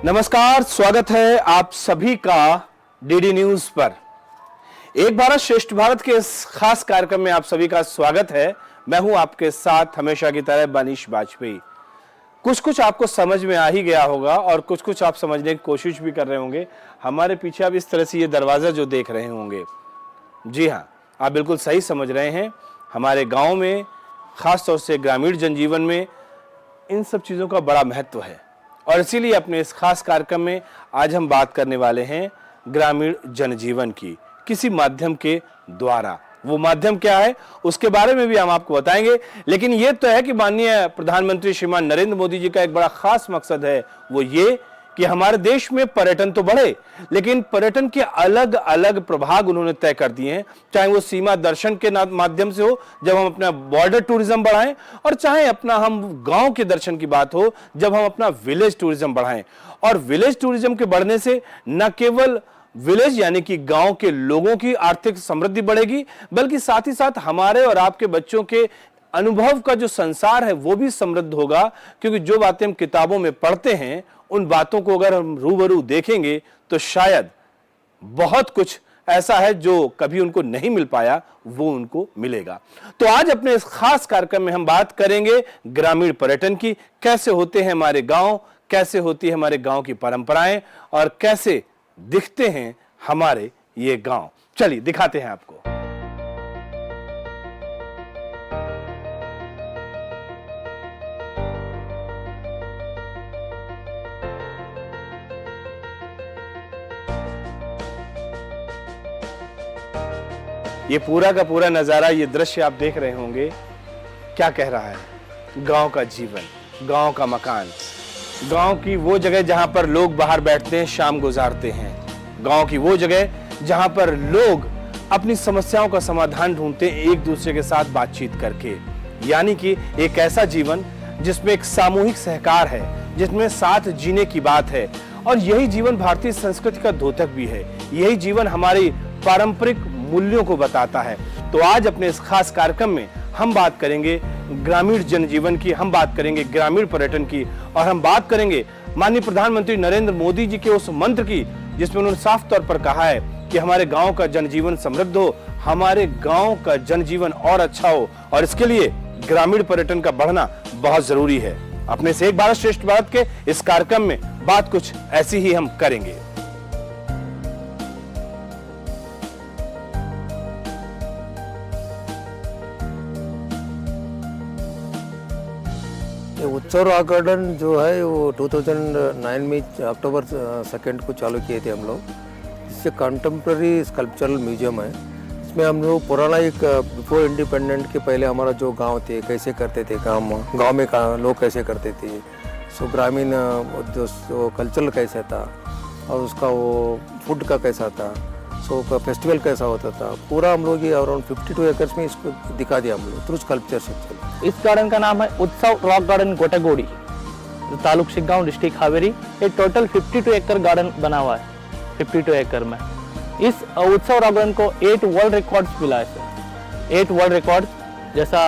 नमस्कार, स्वागत है आप सभी का डीडी न्यूज पर। एक भारत श्रेष्ठ भारत के इस खास कार्यक्रम में आप सभी का स्वागत है। मैं हूं आपके साथ हमेशा की तरह बानीश बाजपेयी। कुछ आपको समझ में आ ही गया होगा और कुछ आप समझने की कोशिश भी कर रहे होंगे। हमारे पीछे आप इस तरह से ये दरवाजा जो देख रहे होंगे, जी हाँ, आप बिल्कुल सही समझ रहे हैं। हमारे गाँव में, खासतौर से ग्रामीण जनजीवन में इन सब चीज़ों का बड़ा महत्व है और इसीलिए अपने इस खास कार्यक्रम में आज हम बात करने वाले हैं ग्रामीण जनजीवन की, किसी माध्यम के द्वारा। वो माध्यम क्या है उसके बारे में भी हम आपको बताएंगे। लेकिन ये तो है कि माननीय प्रधानमंत्री श्रीमान नरेंद्र मोदी जी का एक बड़ा खास मकसद है, वो ये कि हमारे देश में पर्यटन तो बढ़े, लेकिन पर्यटन के अलग अलग प्रभाग उन्होंने तय कर दिए हैं। चाहे वो सीमा दर्शन के माध्यम से हो, जब हम अपना बॉर्डर टूरिज्म बढ़ाएं, और चाहे अपना हम गांव के दर्शन की बात हो, जब हम अपना विलेज टूरिज्म बढ़ाएं। और विलेज टूरिज्म के बढ़ने से न केवल विलेज यानी कि गांव के लोगों की आर्थिक समृद्धि बढ़ेगी, बल्कि साथ ही साथ हमारे और आपके बच्चों के अनुभव का जो संसार है वो भी समृद्ध होगा। क्योंकि जो बातें हम किताबों में पढ़ते हैं, उन बातों को अगर हम रूबरू देखेंगे तो शायद बहुत कुछ ऐसा है जो कभी उनको नहीं मिल पाया, वो उनको मिलेगा। तो आज अपने इस खास कार्यक्रम में हम बात करेंगे ग्रामीण पर्यटन की। कैसे होते हैं हमारे गांव, कैसे होती है हमारे गांव की परंपराएं और कैसे दिखते हैं हमारे ये गांव। चलिए दिखाते हैं आपको। ये पूरा का पूरा नजारा, ये दृश्य आप देख रहे होंगे, क्या कह रहा है? गांव का जीवन, गांव का मकान, गांव की वो जगह जहां पर लोग बाहर बैठते हैं, शाम गुजारते हैं। गांव की वो जगह जहां पर लोग अपनी समस्याओं का समाधान ढूंढते हैं एक दूसरे के साथ बातचीत करके। यानी कि एक ऐसा जीवन जिसमें एक सामूहिक सहकार है, जिसमें साथ जीने की बात है। और यही जीवन भारतीय संस्कृति का द्योतक भी है। यही जीवन हमारी पारंपरिक मूल्यों को बताता है। तो आज अपने इस खास कार्यक्रम में हम बात करेंगे ग्रामीण जनजीवन की, हम बात करेंगे ग्रामीण पर्यटन की, और हम बात करेंगे माननीय प्रधानमंत्री नरेंद्र मोदी जी के उस मंत्र की, जिसमें उन्होंने साफ तौर पर कहा है कि हमारे गांव का जनजीवन समृद्ध हो, हमारे गांव का जनजीवन और अच्छा हो, और इसके लिए ग्रामीण पर्यटन का बढ़ना बहुत जरूरी है। अपने से एक भारत श्रेष्ठ भारत के इस कार्यक्रम में बात कुछ ऐसी ही हम करेंगे। उत्सव रॉक गार्डन जो है वो 2009 में अक्टूबर 2 को चालू किए थे हम लोग। इससे कंटेम्प्रेरी स्कल्पचरल म्यूजियम है। इसमें हम लोग पुराना एक बिफोर इंडिपेंडेंट के पहले हमारा जो गांव थे, कैसे करते थे काम, गांव में लोग कैसे करते थे, सो ग्रामीण जो कल्चरल कैसा था और उसका वो फूड का कैसा था, सो का फेस्टिवल कैसा होता था, पूरा हम लोग ये अराउंड 52 एकर्स में इसको दिखा दिया हम लोग थ्रू स्कल्पचर सेक्शन। इस गार्डन का नाम है Utsav rock garden Gotegodi, taluk Shiggaon, district Haveri. ये टोटल 52 एकड़ गार्डन बना हुआ है। 52 एकड़ में इस उत्सव रॉक गार्डन को 8 वर्ल्ड रिकॉर्ड्स मिला है सर। 8 वर्ल्ड रिकॉर्ड्स, जैसा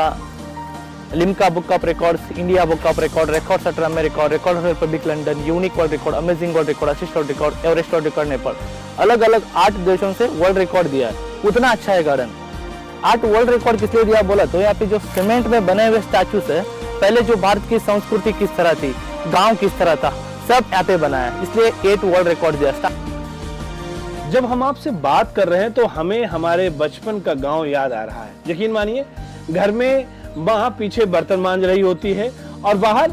Limca book of records, India book of records at America, record of republic London, unique world record, amazing world record, assist world record, Everest world record Nepal, अलग अलग 8 देशों से world record दिया है। उतना अच्छा है गार्डन। 8 वर्ल्ड रिकॉर्ड किस लिए दिया बोला तो यहाँ पे जो सीमेंट में बने हुए स्टैचूस है, पहले जो भारत की संस्कृति किस तरह थी, गांव किस तरह था, सब यहाँ पे बना है, इसलिए 8 वर्ल्ड रिकॉर्ड दिया। जब हम आपसे बात कर रहे हैं तो हमें हमारे बचपन का गांव याद आ रहा है। यकीन मानिए, घर में माँ पीछे बर्तन मांज रही होती है और बाहर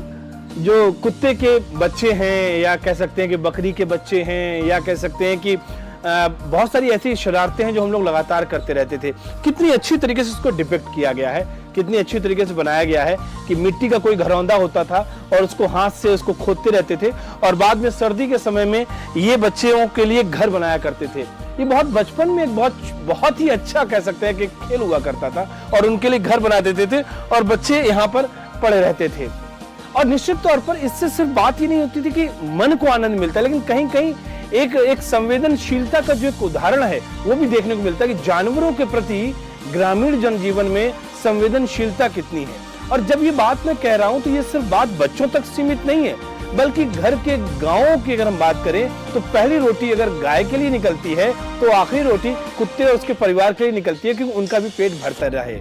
जो कुत्ते के बच्चे हैं, या कह सकते हैं कि बकरी के बच्चे हैं, या कह सकते हैं कि बहुत सारी ऐसी शरारतें हैं जो हम लोग लगातार करते रहते थे। कितनी अच्छी तरीके से इसको डिपिक्ट किया गया है, कितनी अच्छी तरीके से बनाया गया है कि मिट्टी का कोई घरौंदा होता था और उसको हाथ से उसको खोदते रहते थे, और बाद में सर्दी के समय में ये बच्चों के लिए घर बनाया करते थे। ये बहुत बचपन में एक बहुत ही अच्छा कह सकते हैं कि खेल हुआ करता था, और उनके लिए घर बना देते थे और बच्चे यहाँ पर पड़े रहते थे। और निश्चित तौर पर इससे सिर्फ बात ही नहीं होती थी कि मन को आनंद मिलता है, लेकिन कहीं कहीं एक संवेदनशीलता का जो एक उदाहरण है वो भी देखने को मिलता है कि जानवरों के प्रति ग्रामीण जनजीवन में संवेदनशीलता कितनी है। और जब ये बात मैं कह रहा हूं तो ये सिर्फ बात बच्चों तक सीमित नहीं है, बल्कि घर के गांवों की अगर हम बात करें तो पहली रोटी अगर गाय के लिए निकलती है तो आखिरी रोटी कुत्ते और उसके परिवार के लिए निकलती है, क्योंकि उनका भी पेट भरता रहे।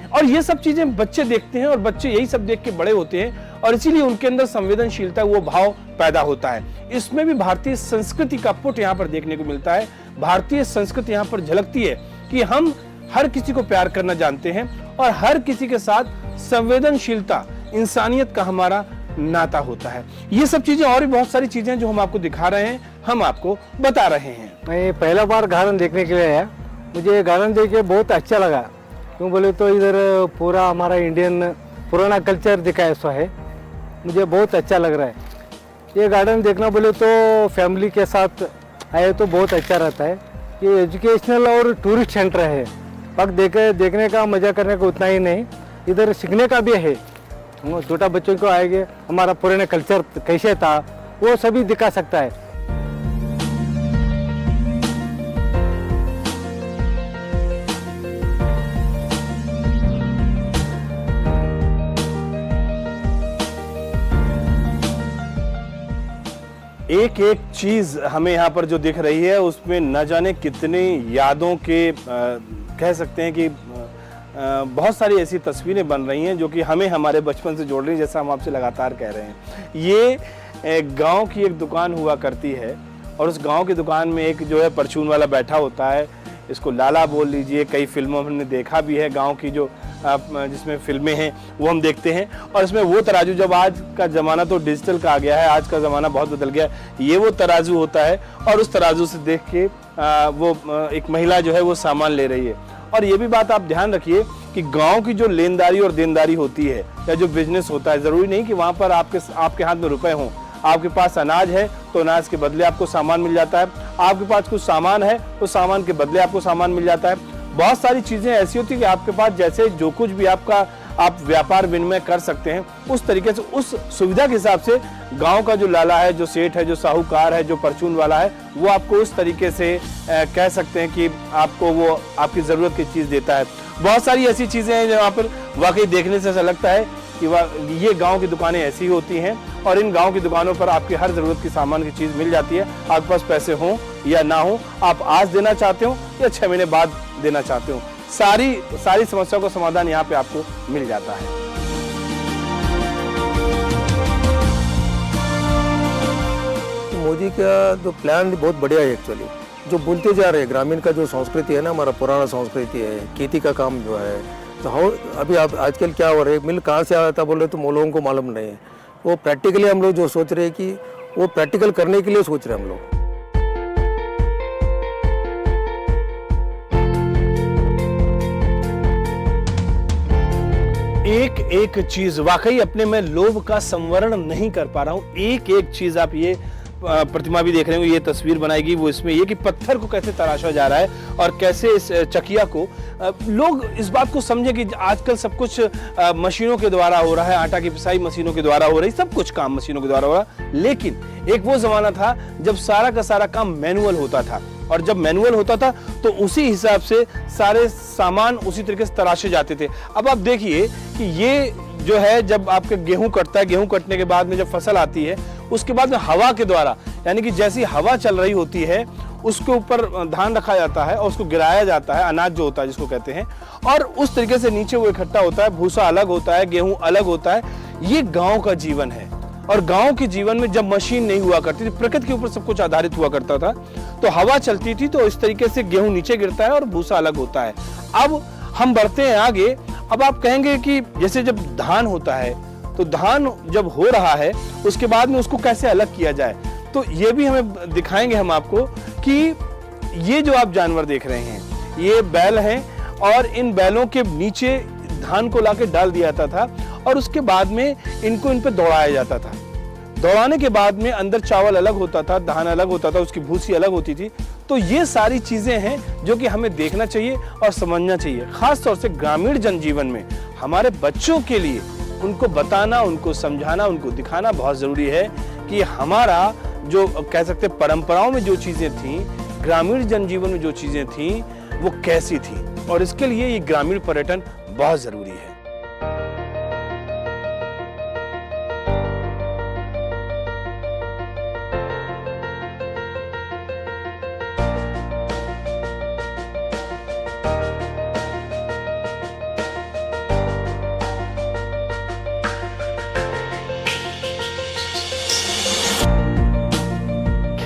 और ये सब चीजें बच्चे देखते हैं और बच्चे यही सब देख के बड़े होते हैं और इसीलिए उनके अंदर संवेदनशीलता, वो भाव पैदा होता है। इसमें भी भारतीय संस्कृति का पुट यहाँ पर देखने को मिलता है। भारतीय संस्कृति यहाँ पर झलकती है कि हम हर किसी को प्यार करना जानते हैं और हर किसी के साथ संवेदनशीलता, इंसानियत का हमारा नाता होता है। ये सब चीजें और भी बहुत सारी चीजें जो हम आपको दिखा रहे हैं, हम आपको बता रहे हैं। मैं पहला बार गार्डन देखने के लिए आया, मुझे गार्डन देख के बहुत अच्छा लगा। क्यों बोले तो इधर पूरा हमारा इंडियन पुराना कल्चर दिखाया सो है, मुझे बहुत अच्छा लग रहा है। ये गार्डन देखना बोले तो फैमिली के साथ आए तो बहुत अच्छा रहता है। ये एजुकेशनल और टूरिस्ट सेंटर है, बस देखने का मज़ा करने का उतना ही नहीं, इधर सीखने का भी है। छोटा बच्चों को आएंगे, हमारा पुराना कल्चर कैसे था वो सभी दिखा सकता है। एक एक चीज हमें यहाँ पर जो दिख रही है उसमें न जाने कितने यादों के कह सकते हैं कि बहुत सारी ऐसी तस्वीरें बन रही हैं जो कि हमें हमारे बचपन से जोड़ रही हैं, जैसा हम आपसे लगातार कह रहे हैं। ये गांव की एक दुकान हुआ करती है और उस गांव की दुकान में एक जो है परचून वाला बैठा होता है, इसको लाला बोल लीजिए। कई फिल्मों में हमने देखा भी है, गांव की जो जिसमें फिल्में हैं वो हम देखते हैं। और इसमें वो तराजू, जब आज का ज़माना तो डिजिटल का आ गया है, आज का ज़माना बहुत बदल गया है, ये वो तराजू होता है और उस तराजू से देख के वो एक महिला जो है वो सामान ले रही है। और ये भी बात आप ध्यान रखिए कि गांव की जो लेनदारी और देनदारी होती है या जो बिजनेस होता है, ज़रूरी नहीं कि वहाँ पर आपके हाथ में रुपए हों। आपके पास अनाज है तो अनाज के बदले आपको सामान मिल जाता है, आपके पास कुछ सामान है तो सामान के बदले आपको सामान मिल जाता है। बहुत सारी चीज़ें ऐसी होती है कि आपके पास जैसे जो कुछ भी आप व्यापार विनिमय कर सकते हैं, उस तरीके से उस सुविधा के हिसाब से गांव का जो लाला है, जो सेठ है, जो साहूकार है, जो परचून वाला है, वो आपको उस तरीके से कह सकते हैं कि आपको वो आपकी ज़रूरत की चीज़ देता है। बहुत सारी ऐसी चीज़ें हैं जहाँ पर वाकई देखने से ऐसा लगता है कि ये गांव की दुकानें ऐसी होती हैं और इन गांव की दुकानों पर आपकी हर ज़रूरत की सामान की चीज़ मिल जाती है। आपके पास पैसे हों या ना हो, आप आज देना चाहते हो या 6 महीने बाद देना चाहते हो, सारी समस्याओं का समाधान यहाँ पे आपको मिल जाता है। मोदी का जो प्लान बहुत बढ़िया है एक्चुअली। जो बोलते जा रहे हैं ग्रामीण का जो संस्कृति है ना, हमारा पुराना संस्कृति है, खेती का काम जो है, तो अभी आप आजकल क्या हो रहा है, मिल कहाँ से आता बोल रहे तो लोगों को मालूम नहीं है। वो प्रैक्टिकली हम लोग जो सोच रहे हैं कि वो प्रैक्टिकल करने के लिए सोच रहे हैं हम लोग। एक एक चीज वाकई अपने में लोभ का संवरण नहीं कर पा रहा हूं। एक एक चीज आप ये प्रतिमा भी देख रहे हो, ये तस्वीर बनाएगी वो इसमें ये कि पत्थर को कैसे तराशा जा रहा है और कैसे इस चकिया को लोग इस बात को समझे कि आजकल सब कुछ मशीनों के द्वारा हो रहा है, आटा की पिसाई मशीनों के द्वारा हो रही, सब कुछ काम मशीनों के द्वारा हो रहा। लेकिन एक वो जमाना था जब सारा का सारा काम मैनुअल होता था और जब मैनुअल होता था तो उसी हिसाब से सारे सामान उसी तरीके से तराशे जाते थे। अब आप देखिए कि ये जो है जब आपके गेहूं कटता है, गेहूं कटने के बाद में जब फसल आती है उसके बाद में हवा के द्वारा, यानी कि जैसी हवा चल रही होती है उसके ऊपर धान रखा जाता है और उसको गिराया जाता है, अनाज जो होता है जिसको कहते हैं, और उस तरीके से नीचे वो इकट्ठा होता है, भूसा अलग होता है, गेहूं अलग होता है। ये गांव का जीवन है। और गांव के जीवन में जब मशीन नहीं हुआ करती थी, प्रकृति के ऊपर सब कुछ आधारित हुआ करता था, तो हवा चलती थी तो इस तरीके से गेहूं नीचे गिरता है और भूसा अलग होता है। अब हम बढ़ते हैं आगे। अब आप कहेंगे कि जैसे जब धान होता है तो धान जब हो रहा है उसके बाद में उसको कैसे अलग किया जाए, तो ये भी हमें दिखाएंगे हम आपको कि ये जो आप जानवर देख रहे हैं ये बैल हैं और इन बैलों के नीचे धान को लाके डाल दिया जाता था और उसके बाद में इनको इन पे दौड़ाया जाता था। दौड़ाने के बाद में अंदर चावल अलग होता था, धान अलग होता था, उसकी भूसी अलग होती थी। तो ये सारी चीजें हैं जो कि हमें देखना चाहिए और समझना चाहिए। खास तौर से ग्रामीण जनजीवन में हमारे बच्चों के लिए उनको बताना, उनको समझाना, उनको दिखाना बहुत जरूरी है कि हमारा जो कह सकते परंपराओं में जो चीजें थी, ग्रामीण जनजीवन में जो चीजें थी वो कैसी थी, और इसके लिए ये ग्रामीण पर्यटन बहुत जरूरी है।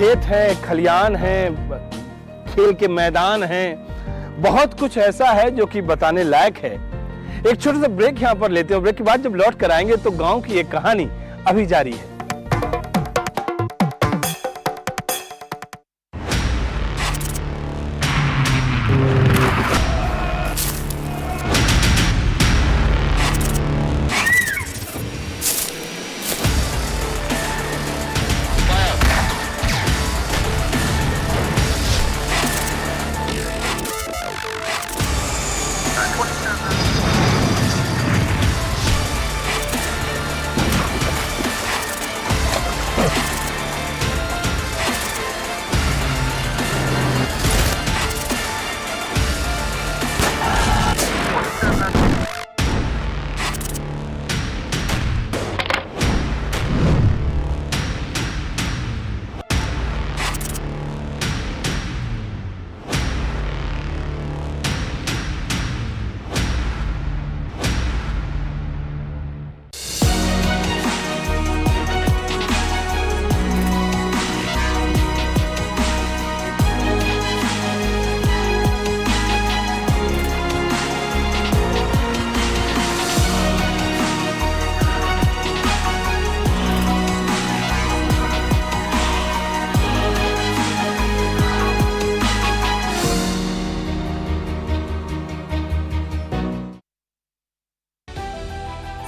खेत हैं, खलियान हैं, खेल के मैदान हैं, बहुत कुछ ऐसा है जो कि बताने लायक है। एक छोटा सा ब्रेक यहाँ पर लेते हैं, ब्रेक के बाद जब लौट कर आएंगे तो गांव की एक कहानी अभी जारी है।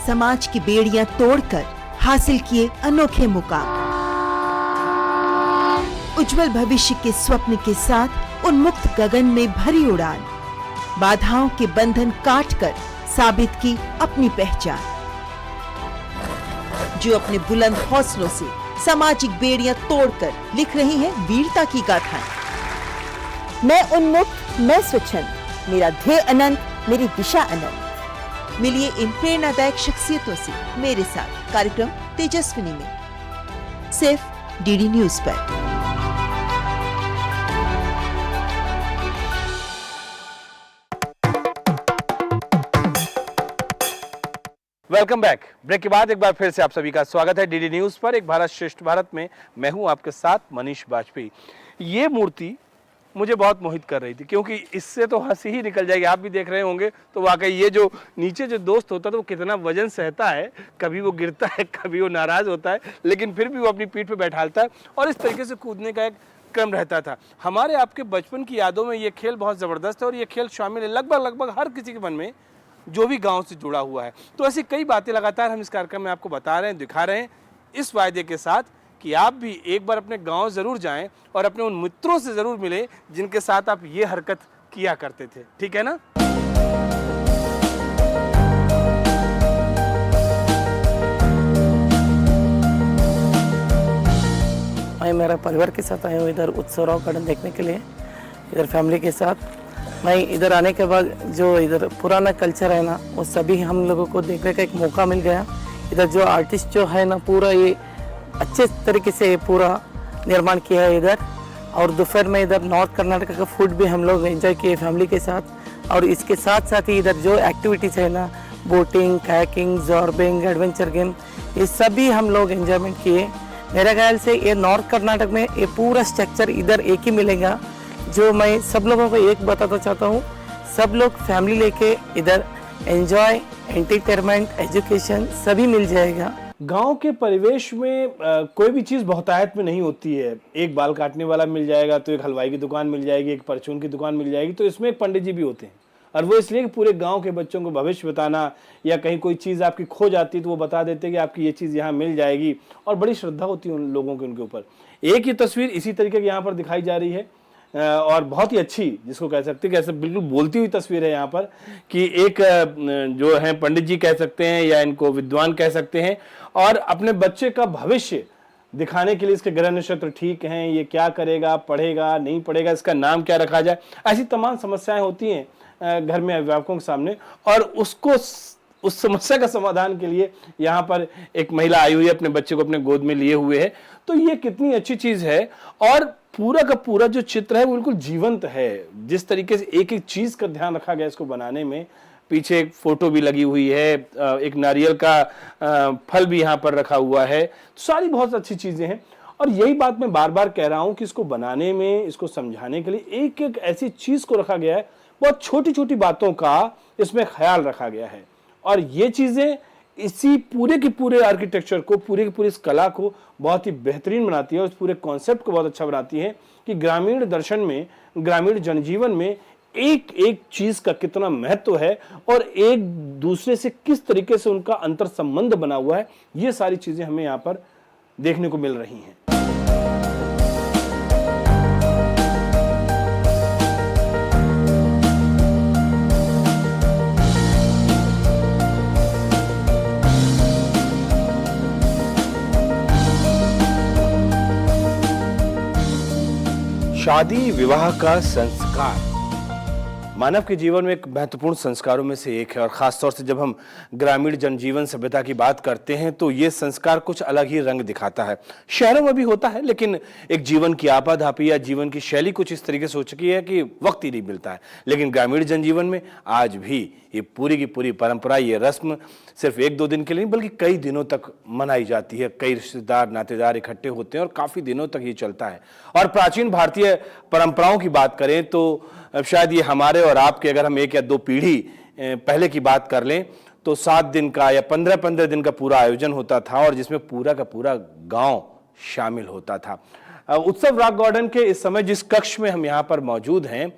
समाज की बेड़ियां तोड़कर हासिल किए अनोखे मुकाम, उज्जवल भविष्य के स्वप्न के साथ उन्मुक्त गगन में भरी उड़ान, बाधाओं के बंधन काटकर साबित की अपनी पहचान, जो अपने बुलंद हौसलों से सामाजिक बेड़ियां तोड़कर लिख रही हैं वीरता की गाथाएं। मैं उन्मुक्त, मैं स्वच्छंद, मेरा ध्येय अनंत, मेरी दिशा अनंत। मिलिए इन प्रेरणादायक शख्सियतों से मेरे साथ कार्यक्रम तेजस्विनी में, सिर्फ डीडी न्यूज पर। Welcome back. ब्रेक के बाद एक बार फिर से आप सभी का स्वागत है डीडी न्यूज पर, एक भारत श्रेष्ठ भारत में। मैं हूं आपके साथ मनीष बाजपेयी। ये मूर्ति मुझे बहुत मोहित कर रही थी, क्योंकि इससे तो हंसी ही निकल जाएगी। आप भी देख रहे होंगे तो वाकई ये जो नीचे जो दोस्त होता है तो वो कितना वजन सहता है, कभी वो गिरता है, कभी वो नाराज होता है, लेकिन फिर भी वो अपनी पीठ पे बैठालता है और इस तरीके से कूदने का एक क्रम रहता था। हमारे आपके बचपन की यादों में ये खेल बहुत ज़बरदस्त है और ये खेल शामिल है लगभग हर किसी के मन में जो भी गाँव से जुड़ा हुआ है। तो ऐसी कई बातें लगातार हम इस कार्यक्रम में आपको बता रहे हैं, दिखा रहे हैं, इस वायदे के साथ कि आप भी एक बार अपने गांव ज़रूर जाएं और अपने उन मित्रों से ज़रूर मिलें जिनके साथ आप ये हरकत किया करते थे। ठीक है ना? मैं मेरा परिवार के साथ आया हूँ इधर उत्सव रॉक गार्डन देखने के लिए, इधर फैमिली के साथ। मैं इधर आने के बाद जो इधर पुराना कल्चर है ना, वो सभी हम लोगों को देखने का एक मौका मिल गया। इधर जो आर्टिस्ट जो है ना, पूरा ये अच्छे तरीके से ये पूरा निर्माण किया है इधर। और दोपहर में इधर नॉर्थ कर्नाटक का फूड भी हम लोग एंजॉय किए फैमिली के साथ। और इसके साथ साथ ही इधर जो एक्टिविटीज़ है ना, boating, kayaking, zorbing, adventure game, ये सभी हम लोग एंजॉयमेंट किए। मेरे ख्याल से ये नॉर्थ कर्नाटक में ये पूरा स्ट्रक्चर इधर एक ही मिलेगा, जो मैं सब लोगों को एक बताना चाहता हूँ। सब लोग फैमिली लेके इधर एंजॉय, एंटरटेनमेंट, एजुकेशन सभी मिल जाएगा। गांव के परिवेश में कोई भी चीज़ बहुतायत में नहीं होती है। एक बाल काटने वाला मिल जाएगा तो एक हलवाई की दुकान मिल जाएगी, एक परचून की दुकान मिल जाएगी, तो इसमें एक पंडित जी भी होते हैं। और वो इसलिए कि पूरे गांव के बच्चों को भविष्य बताना, या कहीं कोई चीज़ आपकी खो जाती है तो वो बता देते हैं कि आपकी ये चीज़ यहाँ मिल जाएगी, और बड़ी श्रद्धा होती है उन लोगों की उनके ऊपर। एक ही तस्वीर इसी तरीके की यहाँ पर दिखाई जा रही है, और बहुत ही अच्छी, जिसको कह सकते हैं कि ऐसे बिल्कुल बोलती हुई तस्वीर है यहाँ पर, कि एक जो है पंडित जी कह सकते हैं या इनको विद्वान कह सकते हैं, और अपने बच्चे का भविष्य दिखाने के लिए इसके ग्रह नक्षत्र ठीक हैं, ये क्या करेगा, पढ़ेगा नहीं पढ़ेगा, इसका नाम क्या रखा जाए, ऐसी तमाम समस्याएं होती हैं घर में अभिभावकों के सामने। और उसको उस समस्या का समाधान के लिए यहाँ पर एक महिला आई हुई है, अपने बच्चे को अपने गोद में लिए हुए है। तो ये कितनी अच्छी चीज़ है, और पूरा का पूरा जो चित्र है वो बिल्कुल जीवंत है। जिस तरीके से एक एक चीज़ का ध्यान रखा गया इसको बनाने में, पीछे एक फोटो भी लगी हुई है, एक नारियल का फल भी यहाँ पर रखा हुआ है, सारी बहुत अच्छी चीज़ें हैं। और यही बात मैं बार बार कह रहा हूं कि इसको बनाने में, इसको समझाने के लिए एक एक ऐसी चीज को रखा गया है, बहुत छोटी छोटी बातों का इसमें ख्याल रखा गया है। और ये चीजें इसी पूरे के पूरे आर्किटेक्चर को, पूरे की पूरी इस कला को बहुत ही बेहतरीन बनाती है और इस पूरे कॉन्सेप्ट को बहुत अच्छा बनाती है कि ग्रामीण दर्शन में, ग्रामीण जनजीवन में एक एक चीज का कितना महत्व है और एक दूसरे से किस तरीके से उनका अंतर संबंध बना हुआ है, ये सारी चीजें हमें यहाँ पर देखने को मिल रही हैं। शादी विवाह का संस्कार मानव के जीवन में एक महत्वपूर्ण संस्कारों में से एक है और खासतौर से जब हम ग्रामीण जनजीवन सभ्यता की बात करते हैं तो ये संस्कार कुछ अलग ही रंग दिखाता है। शहरों में भी होता है, लेकिन एक जीवन की आपाधापी या जीवन की शैली कुछ इस तरीके से हो चुकी है कि वक्त ही नहीं मिलता है। लेकिन ग्रामीण जनजीवन में आज भी ये पूरी की पूरी परंपरा, ये रस्म सिर्फ एक दो दिन के लिए नहीं बल्कि कई दिनों तक मनाई जाती है। कई रिश्तेदार नातेदार इकट्ठे होते हैं और काफी दिनों तक ये चलता है। और प्राचीन भारतीय परंपराओं की बात करें तो शायद ये हमारे और आपके, अगर हम एक या दो पीढ़ी पहले की बात कर लें तो 7 दिन का या 15-15 दिन का पूरा आयोजन होता था और जिसमें पूरा का पूरा गांव शामिल होता था। उत्सव रॉक गार्डन के इस समय जिस कक्ष में हम यहाँ पर मौजूद हैं,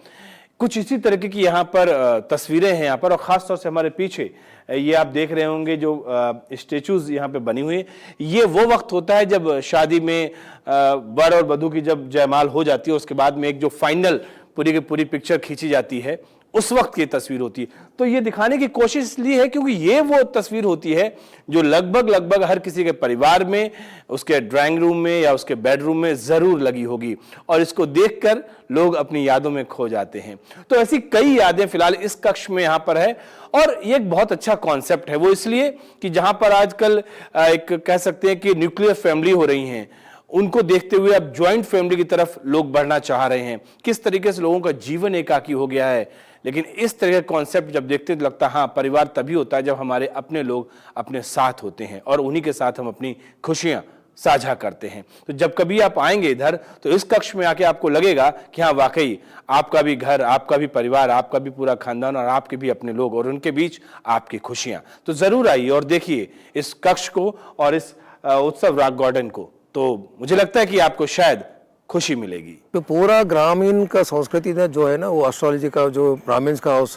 कुछ इसी तरीके की यहाँ पर तस्वीरें हैं यहाँ पर। और खासतौर से हमारे पीछे ये आप देख रहे होंगे जो स्टेचूज यहाँ पे बनी हुई है, ये वो वक्त होता है जब शादी में वर और वधू की जब जयमाल हो जाती है, उसके बाद में एक जो फाइनल पूरी की पूरी पिक्चर खींची जाती है, उस वक्त की तस्वीर होती है। तो ये दिखाने की कोशिश इसलिए है क्योंकि ये वो तस्वीर होती है जो लगभग हर किसी के परिवार में, उसके ड्राइंग रूम में या उसके बेडरूम में जरूर लगी होगी और इसको देखकर लोग अपनी यादों में खो जाते हैं। तो ऐसी कई यादें फिलहाल इस कक्ष में यहाँ पर है और ये एक बहुत अच्छा कॉन्सेप्ट है। वो इसलिए कि जहां पर आजकल एक कह सकते हैं कि न्यूक्लियर फैमिली हो रही हैं, उनको देखते हुए अब ज्वाइंट फैमिली की तरफ लोग बढ़ना चाह रहे हैं। किस तरीके से लोगों का जीवन एकाकी हो गया है, लेकिन इस तरह का कॉन्सेप्ट जब देखते तो लगता हाँ, परिवार तभी होता है जब हमारे अपने लोग अपने साथ होते हैं और उन्हीं के साथ हम अपनी खुशियां साझा करते हैं। तो जब कभी आप आएंगे इधर तो इस कक्ष में आके आपको लगेगा कि हाँ, वाकई आपका भी घर, आपका भी परिवार, आपका भी पूरा खानदान और आपके भी अपने लोग और उनके बीच आपकी खुशियां। तो जरूर आइए और देखिए इस कक्ष को और इस उत्सव रॉक गार्डन को। तो मुझे लगता है कि आपको शायद खुशी मिलेगी। तो पूरा ग्रामीण का संस्कृति जो है ना, वो एस्ट्रोलॉजी का जो ब्राह्मण्स का हाउस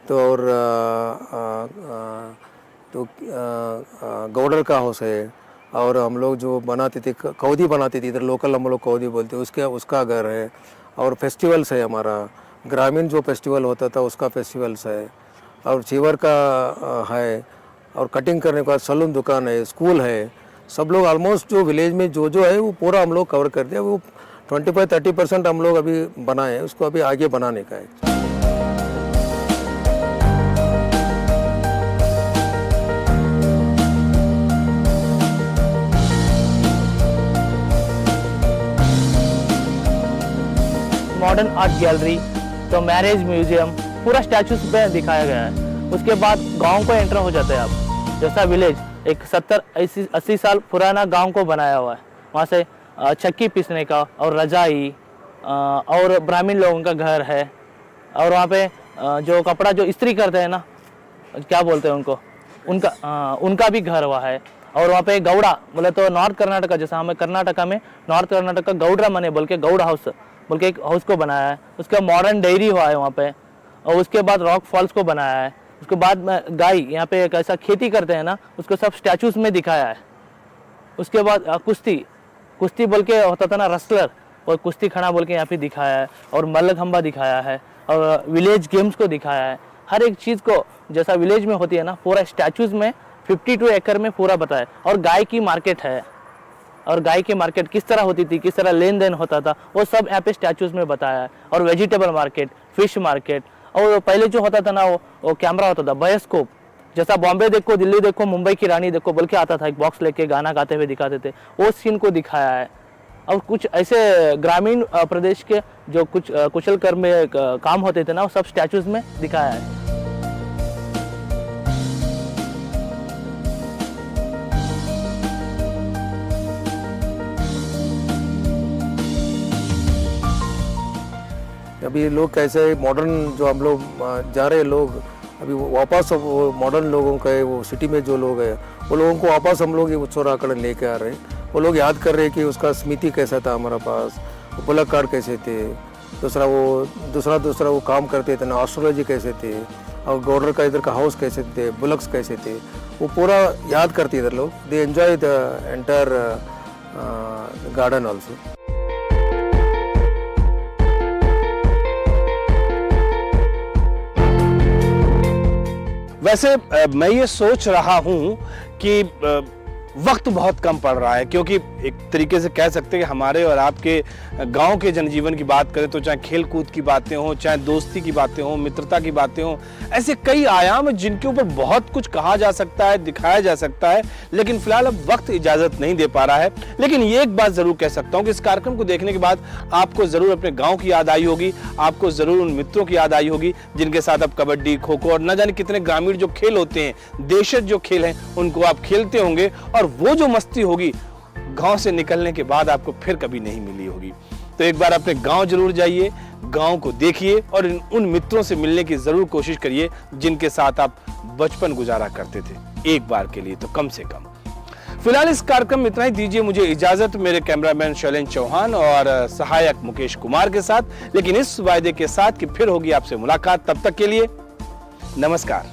तो और गौडर का हाउस है और हम लोग जो बनाते थे कौदी बनाते थे, इधर लोकल हम लोग कौदी बोलते, उसका घर है। और फेस्टिवल्स है हमारा, ग्रामीण जो फेस्टिवल होता था उसका फेस्टिवल्स है और चीवर का है और कटिंग करने का सलून दुकान है, स्कूल है। सब लोग ऑलमोस्ट जो विलेज में जो है वो पूरा हम लोग कवर कर दिया। वो 25-30% हम लोग अभी बनाए हैं, उसको अभी आगे बनाने का है। मॉडर्न आर्ट गैलरी, तो मैरिज म्यूजियम, पूरा स्टैचूज पे दिखाया गया है। उसके बाद गांव को एंटर हो जाते हैं आप, जैसा विलेज एक 70-80 साल पुराना गांव को बनाया हुआ है। वहाँ से चक्की पीसने का और रजाई और ब्राह्मण लोगों का घर है। और वहाँ पे जो कपड़ा जो इस्त्री करते हैं ना, क्या बोलते हैं उनको, उनका भी घर हुआ है। और वहाँ पे गौड़ा बोले तो नॉर्थ कर्नाटका, जैसा हमें कर्नाटका में नॉर्थ कर्नाटका गौडरा मने बोल के गौड़ हाउस बोल के एक हाउस को बनाया है। उसका मॉडर्न डेयरी हुआ है वहाँ पे। और उसके बाद रॉक फॉल्स को बनाया है। उसके बाद में गाय यहाँ पे एक ऐसा खेती करते हैं ना, उसको सब स्टैचूज में दिखाया है। उसके बाद कुश्ती बोल के होता था ना, रेसलर, और कुश्ती खड़ा बोल के यहाँ पे दिखाया है। और मल्लखंबा दिखाया है और विलेज गेम्स को दिखाया है। हर एक चीज़ को जैसा विलेज में होती है ना, पूरा स्टैचूज में 52 एकड़ में पूरा बताया। और गाय की मार्केट है, और गाय की मार्केट किस तरह होती थी, किस तरह लेन देन होता था, वो सब यहाँ पे स्टैचूज में बताया है। और वेजिटेबल मार्केट, फिश मार्केट, और पहले जो होता था ना वो कैमरा होता था, बायोस्कोप, जैसा बॉम्बे देखो, दिल्ली देखो, मुंबई की रानी देखो बोल के आता था, एक बॉक्स लेके गाना गाते हुए दिखाते थे, वो सीन को दिखाया है। और कुछ ऐसे ग्रामीण प्रदेश के जो कुछ कुशल कर्म में काम होते थे ना, वो सब स्टैचूज में दिखाया है। अभी लोग कैसे मॉडर्न जो हम लोग जा रहे हैं लोग अभी वापस वो मॉडर्न लोगों का वो सिटी में जो लोग हैं वो लोगों को वापस हम लोग ये उत्सव रॉक गार्डन लेके आ रहे हैं। वो लोग याद कर रहे हैं कि उसका स्मृति कैसा था हमारा पास, वो बुलक कार्ड कैसे थे, दूसरा वो काम करते थे ना, एस्ट्रोलॉजी कैसे थे और गवर्नर का इधर का हाउस कैसे थे, बुलक्स कैसे थे, वो पूरा याद करते इधर लोग। They enjoy the entire garden also. वैसे मैं ये सोच रहा हूं कि वक्त बहुत कम पड़ रहा है, क्योंकि एक तरीके से कह सकते हैं कि हमारे और आपके गांव के जनजीवन की बात करें तो चाहे खेल कूद की बातें हों, चाहे दोस्ती की बातें हों, मित्रता की बातें हों, ऐसे कई आयाम हैं जिनके ऊपर बहुत कुछ कहा जा सकता है, दिखाया जा सकता है, लेकिन फिलहाल अब वक्त इजाजत नहीं दे पा रहा है। लेकिन ये एक बात जरूर कह सकता हूं कि इस कार्यक्रम को देखने के बाद आपको जरूर अपने गाँव की याद आई होगी, आपको जरूर उन मित्रों की याद आई होगी जिनके साथ आप कबड्डी, खो खो और न जाने कितने ग्रामीण जो खेल होते हैं, देशज जो खेल हैं, उनको आप खेलते होंगे और वो जो मस्ती होगी गांव से निकलने के बाद आपको फिर कभी नहीं मिली होगी। तो एक बार अपने गांव जरूर जाइए, गांव को देखिए और उन मित्रों से मिलने की जरूर कोशिश करिए जिनके साथ आप बचपन गुजारा करते थे, एक बार के लिए तो कम से कम। फिलहाल इस कार्यक्रम में इतना ही, दीजिए मुझे इजाजत मेरे कैमरामैन शैलेंद्र चौहान और सहायक मुकेश कुमार के साथ, लेकिन इस वायदे के साथ कि फिर होगी आपसे मुलाकात। तब तक के लिए नमस्कार।